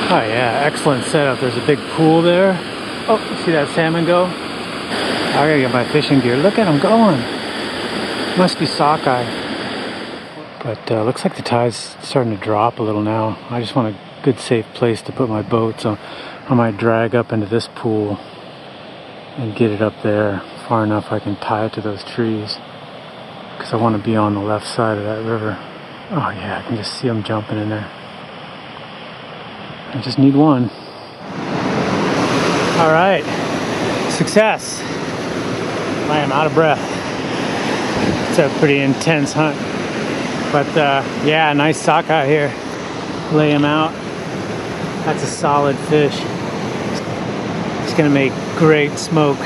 Oh yeah, excellent setup. There's a big pool there. Oh, see that salmon go? I gotta get my fishing gear. Look at him going. Must be sockeye. But looks like the tide's starting to drop a little now. I just want a good safe place to put my boat, so I might drag up into this pool and get it up there far enough I can tie it to those trees, because I want to be on the left side of that river. Oh yeah, I can just see them jumping in there. I just need one. All right, success. I am out of breath. It's a pretty intense hunt. But yeah, nice sockeye here. Lay him out. That's a solid fish. It's gonna make great smoke.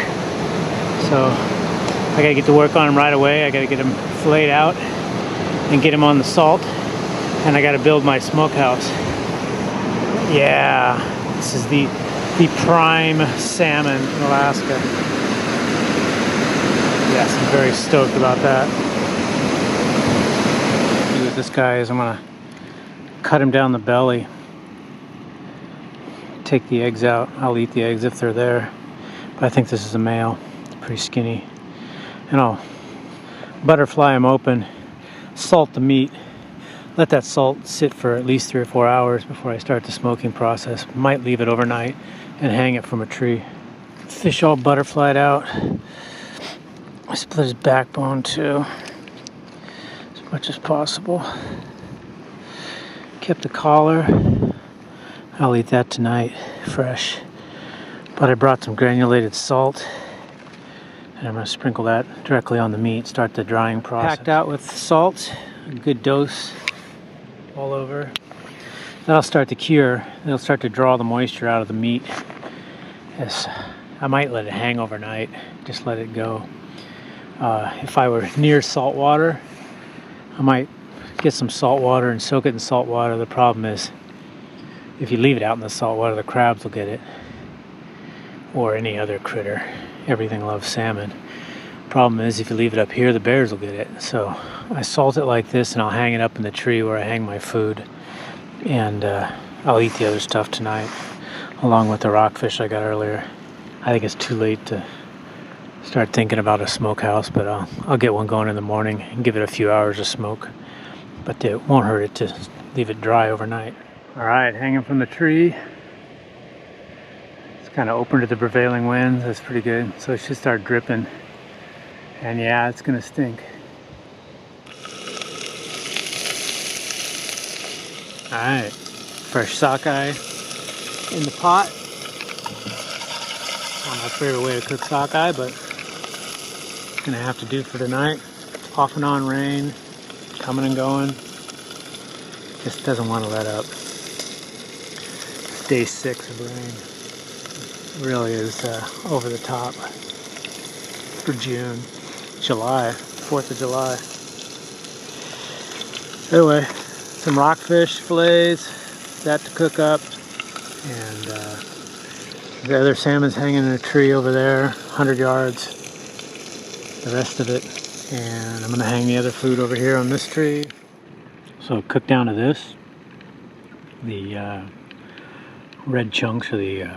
So I gotta get to work on him right away. I gotta get him filleted out and get him on the salt. And I gotta build my smokehouse. Yeah, this is the prime salmon in Alaska. Yes, I'm very stoked about that. See what this guy is. I'm gonna cut him down the belly. Take the eggs out. I'll eat the eggs if they're there. But I think this is a male. It's pretty skinny. And I'll butterfly him open, salt the meat. Let that salt sit for at least 3 or 4 hours before I start the smoking process. Might leave it overnight and hang it from a tree. Fish all butterflied out. I split his backbone too, as much as possible. Kept the collar. I'll eat that tonight, fresh. But I brought some granulated salt, and I'm going to sprinkle that directly on the meat, start the drying process. Packed out with salt, a good dose all over. That'll start to cure. It'll start to draw the moisture out of the meat. Yes, I might let it hang overnight, just let it go. If I were near salt water, I might get some salt water and soak it in salt water. The problem is, if you leave it out in the salt water, the crabs will get it, or any other critter. Everything loves salmon. Problem is, if you leave it up here, the bears will get it. So I salt it like this, and I'll hang it up in the tree where I hang my food. And I'll eat the other stuff tonight, along with the rockfish I got earlier. I think it's too late to start thinking about a smokehouse, but I'll get one going in the morning and give it a few hours of smoke. But it won't hurt it to leave it dry overnight. All right, hanging from the tree. It's kind of open to the prevailing winds. That's pretty good. So it should start dripping. And yeah, it's gonna stink. All right, fresh sockeye in the pot. Not my favorite way to cook sockeye, but it's gonna have to do for tonight. Off and on rain, coming and going. Just doesn't want to let up. Day 6 of rain. It really is over the top for June. July, 4th of July. Anyway, some rockfish fillets, that to cook up, and the other salmon's hanging in a tree over there, 100 yards, the rest of it, and I'm gonna hang the other food over here on this tree. So cook down to this, the red chunks, or the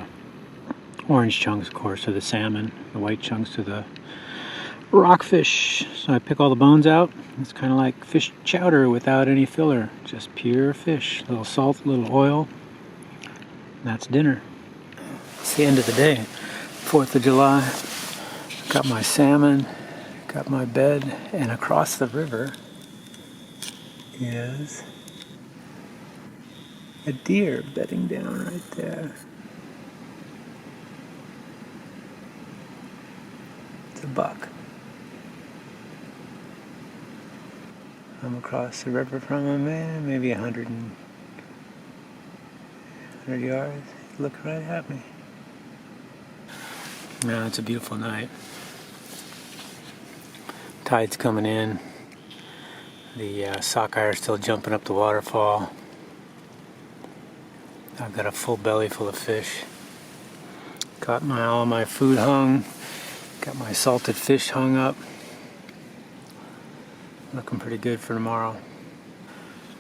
orange chunks, of course, are the salmon, the white chunks are the rockfish. So I pick all the bones out. It's kind of like fish chowder without any filler, just pure fish. A little salt, a little oil. And that's dinner. It's the end of the day. 4th of July. Got my salmon, got my bed, and across the river is a deer bedding down right there. It's a buck. I'm across the river from him, maybe 100 yards. Look right at me. Now it's a beautiful night. Tide's coming in. The sockeye are still jumping up the waterfall. I've got a full belly full of fish. Got all my food hung. Got my salted fish hung up. Looking pretty good for tomorrow.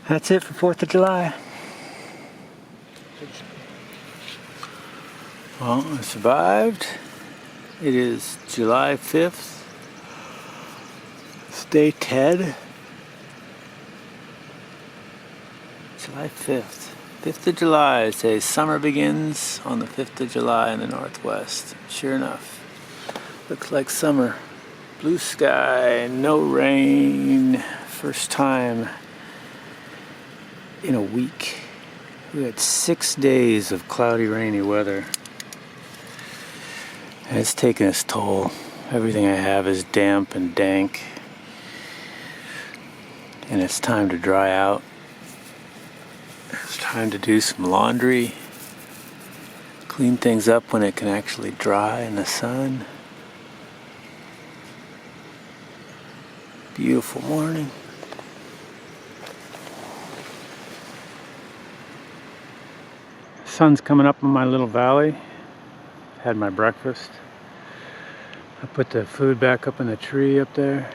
That's it for 4th of July. Well, I survived. It is July 5th. It's day 10. July 5th. 5th of July. It says summer begins on the 5th of July in the Northwest. Sure enough. Looks like summer. Blue sky, no rain. First time in a week. We had 6 days of cloudy, rainy weather. And it's taken its toll. Everything I have is damp and dank. And it's time to dry out. It's time to do some laundry. Clean things up when it can actually dry in the sun. Beautiful morning. Sun's coming up in my little valley. Had my breakfast. I put the food back up in the tree up there.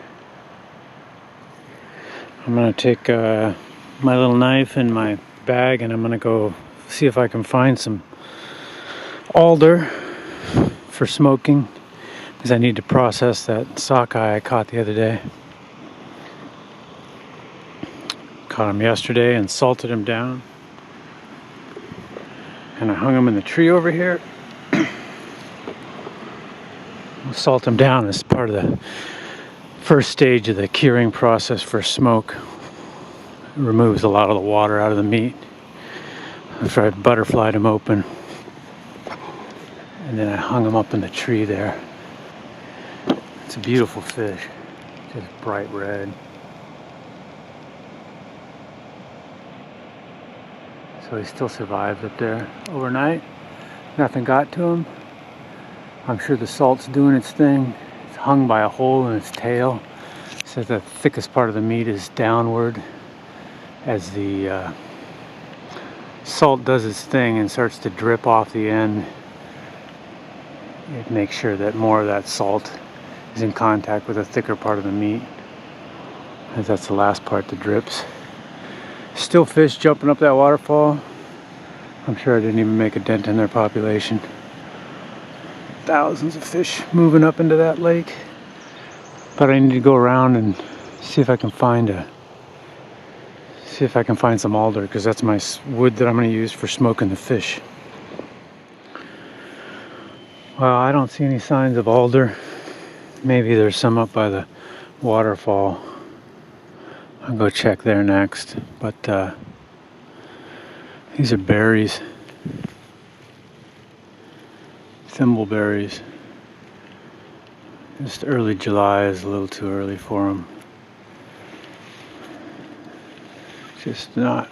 I'm gonna take my little knife and my bag and I'm gonna go see if I can find some alder for smoking, because I need to process that sockeye I caught the other day. Caught him yesterday and salted him down. And I hung him in the tree over here. We'll salt him down as part of the first stage of the curing process for smoke. It removes a lot of the water out of the meat. After I butterflied him open. And then I hung him up in the tree there. It's a beautiful fish. Just bright red. So he still survived up there overnight. Nothing got to him. I'm sure the salt's doing its thing. It's hung by a hole in its tail. So the thickest part of the meat is downward. As the salt does its thing and starts to drip off the end, it makes sure that more of that salt is in contact with the thicker part of the meat, as that's the last part that drips. Still fish jumping up that waterfall. I'm sure I didn't even make a dent in their population. Thousands of fish moving up into that lake. But I need to go around and see if I can find some alder, because that's my wood that I'm going to use for smoking the fish. Well, I don't see any signs of alder. Maybe there's some up by the waterfall. I'll go check there next. But these are berries. Thimbleberries. Just early July is a little too early for them. Just not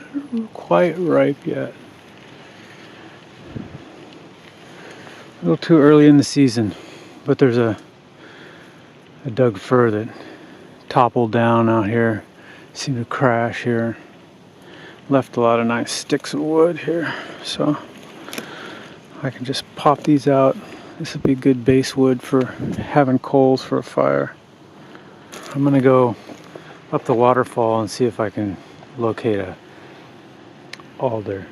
quite ripe yet. A little too early in the season. But there's a Doug fir that toppled down out here. Seemed to crash here. Left a lot of nice sticks of wood here. So I can just pop these out. This would be good base wood for having coals for a fire. I'm gonna go up the waterfall and see if I can locate a alder.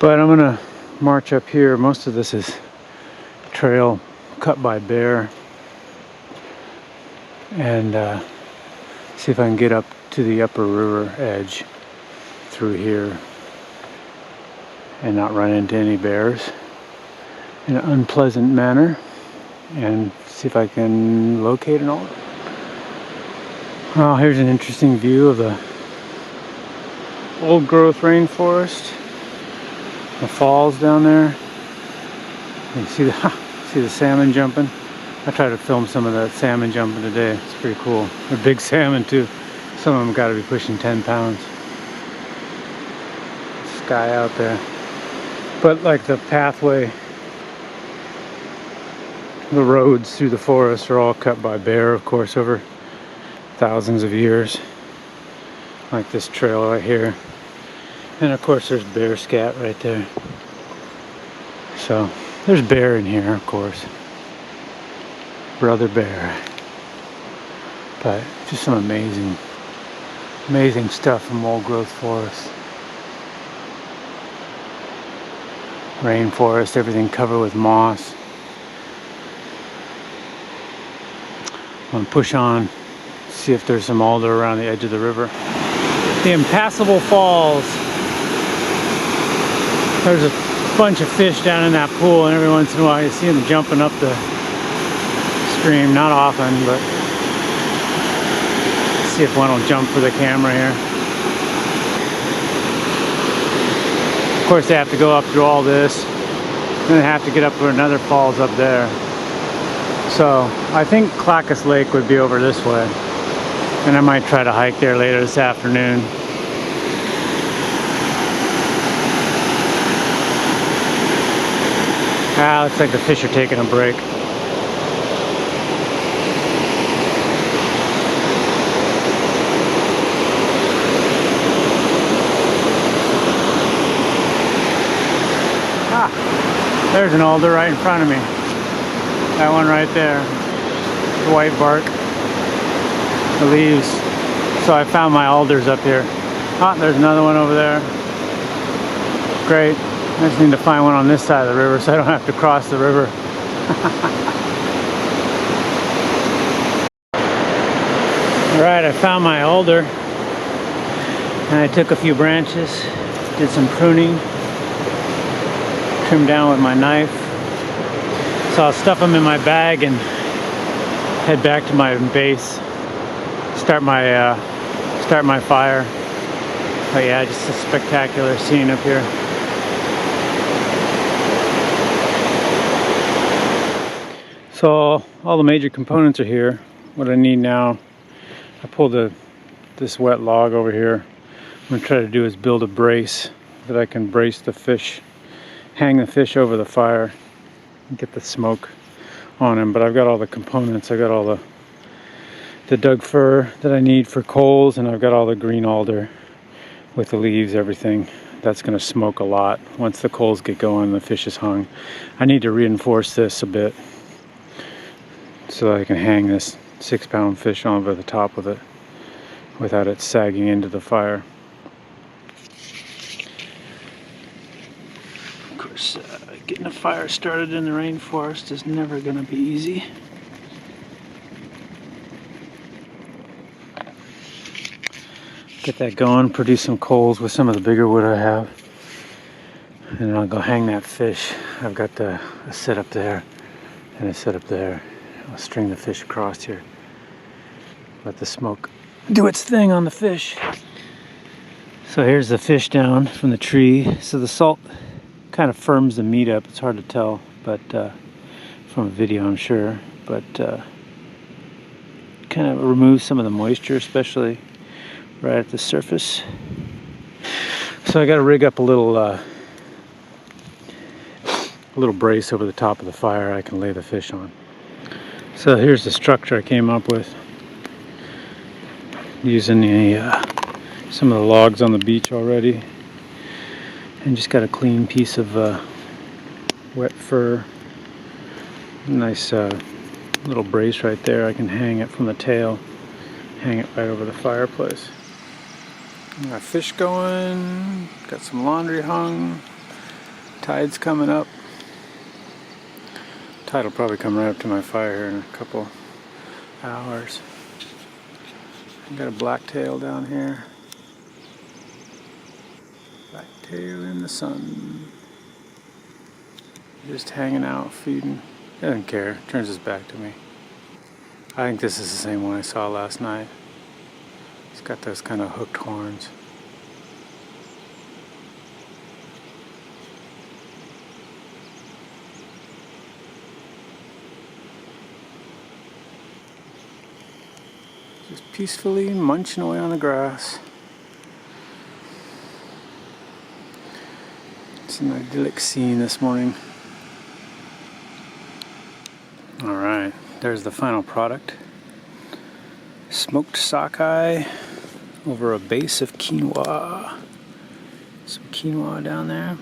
But I'm gonna march up here. Most of this is trail cut by bear, and see if I can get up to the upper river edge through here and not run into any bears in an unpleasant manner, and see if I can locate an alder. Well, here's an interesting view of the old growth rainforest. The falls down there. You see the salmon jumping. I tried to film some of that salmon jumping today. It's pretty cool. They're big salmon too. Some of them got to be pushing 10 pounds. Sky out there. But like the pathway, the roads through the forest are all cut by bear, of course, over thousands of years. Like this trail right here. And of course there's bear scat right there. So there's bear in here, of course. Brother bear. But just some amazing stuff from old growth forests. rainforest, everything covered with moss. I'm gonna push on, see if there's some alder around the edge of the river. The Impassable Falls. There's a bunch of fish down in that pool, and every once in a while you see them jumping up the stream. Not often, but see if one will jump for the camera here. Of course, they have to go up through all this, then they have to get up where another falls up there. So I think Clackamas Lake would be over this way, and I might try to hike there later this afternoon. Looks like the fish are taking a break. There's an alder right in front of me. That one right there. The white bark. The leaves. So I found my alders up here. There's another one over there. Great. I just need to find one on this side of the river so I don't have to cross the river. Alright, I found my alder. And I took a few branches, did some pruning, trimmed down with my knife. So I'll stuff them in my bag and head back to my base, start my fire. But yeah, just a spectacular scene up here. So all the major components are here. What I need now, I pulled this wet log over here. What I'm gonna try to do is build a brace that I can brace the fish, hang the fish over the fire, and get the smoke on them. But I've got all the components. I got all the Doug fir that I need for coals, and I've got all the green alder with the leaves, everything. That's gonna smoke a lot. Once the coals get going, the fish is hung. I need to reinforce this a bit so that I can hang this 6-pound fish over the top of it without it sagging into the fire. Of course, getting a fire started in the rainforest is never going to be easy. Get that going, produce some coals with some of the bigger wood I have, and then I'll go hang that fish. I've got a set up there and a set up there. I'll string the fish across here. Let the smoke do its thing on the fish. So here's the fish down from the tree. So the salt kind of firms the meat up. It's hard to tell, but from a video I'm sure. But kind of removes some of the moisture, especially right at the surface. So I got to rig up a little brace over the top of the fire I can lay the fish on. So here's the structure I came up with, using some of the logs on the beach already, and just got a clean piece of wet fir. Nice little brace right there. I can hang it from the tail, hang it right over the fireplace. Got fish going, got some laundry hung, tide's coming up. Tide will probably come right up to my fire here in a couple hours. I got a blacktail down here. Blacktail in the sun. Just hanging out, feeding. He doesn't care, turns his back to me. I think this is the same one I saw last night. It's got those kind of hooked horns. Just peacefully munching away on the grass. It's an idyllic scene this morning. Alright, there's the final product. Smoked sockeye over a base of quinoa. Some quinoa down there.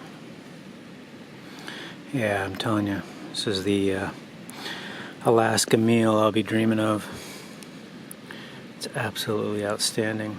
Yeah, I'm telling you, this is the Alaska meal I'll be dreaming of. It's absolutely outstanding.